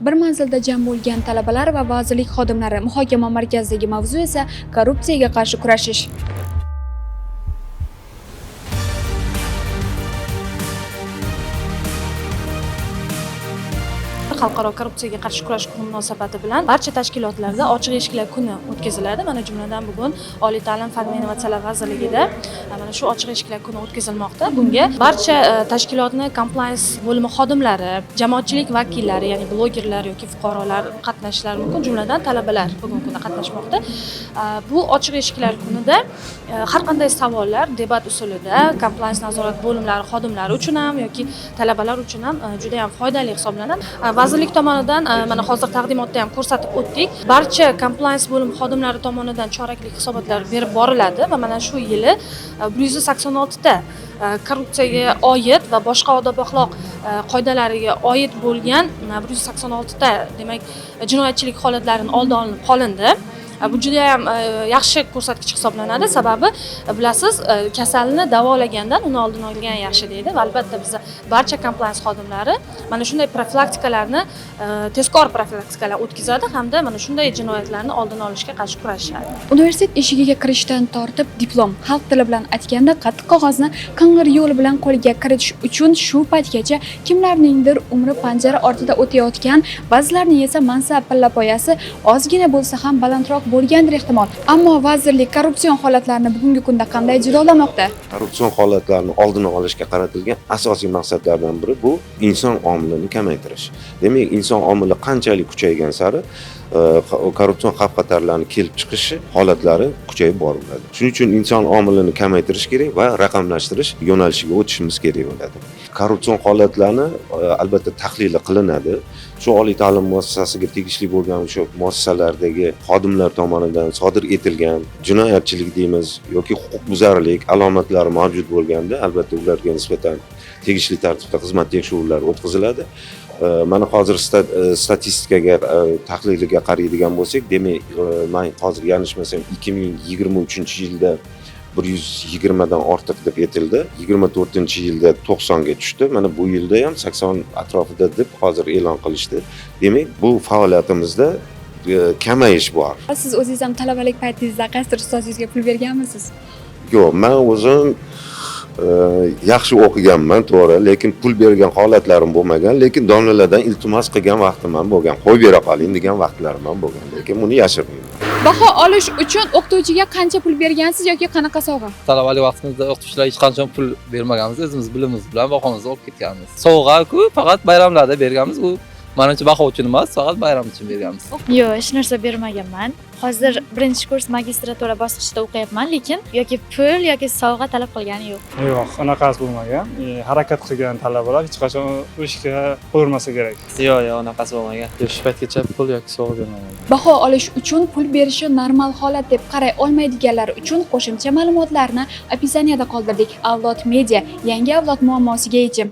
Bir manzilda jam bo'lgan talabalar va vazirlik xodimlari muhokama markazidagi mavzu esa korrupsiyaga qarshi kurashish. Xalqaro korrupsiyaga qarshi kurash kuni munosabati bilan barcha tashkilotlarda ochiq eshiklar kuni o'tkaziladi. Mana jumladan bugun Oliy ta'lim fan va innovatsiyalar vazirligida mana shu ochiq eshiklar kuni o'tkazilmoqda. Bunga barcha tashkilotni compliance bo'limi xodimlari, jamoatchilik vakillari, ya'ni blogerlar yoki fuqarolar qatnashishlari mumkin, jumladan talabalar bugungi kunda qatnashmoqda. Bu ochiq eshiklar kunida har qanday savollar debat usulida compliance nazorat bo'limlari xodimlari uchun ham yoki talabalar uchun ham juda ham foydali hisoblanadi. Vazirlik tomonidan mana hozir taqdimotda ham ko'rsatib o'tdik. Barcha compliance bo'lim xodimlari tomonidan choraklik hisobotlar berib boriladi va mana shu yili 186 ta korrupsiyaga oid va boshqa odob axloq qoidalariga oid bo'lgan 186 ta demak jinoyatchilik holatlarini oldi olinib qolindi. Bu juda ham yaxshi ko'rsatkich hisoblanadi. Sababi bilasiz, kasalni davolagandan uni oldini olgan yaxshi deydi va albatta biz barcha compliance xodimlari mana shunday profilaktikalarni, tezkor profilaktikalar o'tkazadi hamda mana shunday jinoyatlarni oldini olishga qarshi kurashadi. Universitet eshigiga kirishdan tortib diplom, xalq tili bilan aytganda qattiq qog'ozni qing'ir yo'l bilan qo'lga kiritish uchun shu paytgacha kimlarningdir umri panjara ortida o'tayotgan, ba'zilarning esa mansab pillapoyasi ozgina bo'lsa ham balandroq bo'lgandir ehtimol. Ammo vazirlik korrupsion holatlarni bugungi kunda qanday jilolamoqda? Korrupsion holatlarni oldini olishga qaratilgan asosiy maqsadlardan biri bu inson omilini kamaytirish. Demak, inson omili qanchalik kuchaygan sari korrupsion xavf-xatarlarning kelib chiqishi holatlari kuchayib boriladi. Shuning uchun inson omilini kamaytirish kerak va raqamlashtirish yo'nalishiga o'tishimiz kerak bo'ladi. Korrupsion holatlarni albatta tahlil qilinadi. Shu oliy ta'lim muassasasiga tegishli bo'lgan o'sha muassasalardagi xodimlar tomonidan sodir etilgan jinoyatchilik deymiz yoki huquqbuzarlik alomatlari mavjud bo'lganda, albatta ularga nisbatan tegishli tartibda xizmat tekshiruvlari o'tkaziladi. Mana hozir statistikaga tahliliga qaraydigan bo'lsak, demak, men hozir yanglishmasam 2023-yilda 120 dan ortiq deb aytildi. 24-yilda 90 ga tushdi. Mana bu yilda ham 80 atrofida deb hozir e'lon qilishdi. Demak, bu faoliyatimizda kamayish bor. Siz o'zingiz ham talabalik paytingizda qaysidir ustozingizga pul berganmisiz? Yo'q, men o'zim yaxshi o'qiganman, to'g'ri, lekin pul bergan holatlarim bo'lmagan, lekin domlalardan iltimos qilgan vaqtim ham bo'lgan. Qo'yib bera qoling degan vaqtlarim ham bo'lgan, lekin buni yashirmayman. Baho olish uchun o'qituvchiga qancha pul bergansiz yoki qanaqa sovg'a? Talabalik vaqtimizda o'qituvchilar hech qancha pul bermaganmiz, o'zimiz bilimiz bilan bahimizni olib ketganmiz. Sovg'a-ku faqat bayramlarda berganmiz, u menimcha baho uchun emas, faqat bayram uchun berganmiz. Yo'q, hech narsa bermaganman. Hozir birinchi kurs magistratura bosqichida o'qiyapman, lekin yoki pul yoki sovg'a talab qilgani yo'q. Yo'q, unaqasi bo'lmagan. Harakat qilgan talabalar hech qachon u ishga qo'yilmasa kerak. Yo'q, unaqasi bo'lmagan. Shu paytgacha pul yoki sovg'a bermagan. Baho olish uchun pul berishi normal holat deb qaray olmaydiganlar uchun qo'shimcha ma'lumotlarni opisiyaniyada qoldirdik. Avlod Media yangi avlod muammosiga yechim.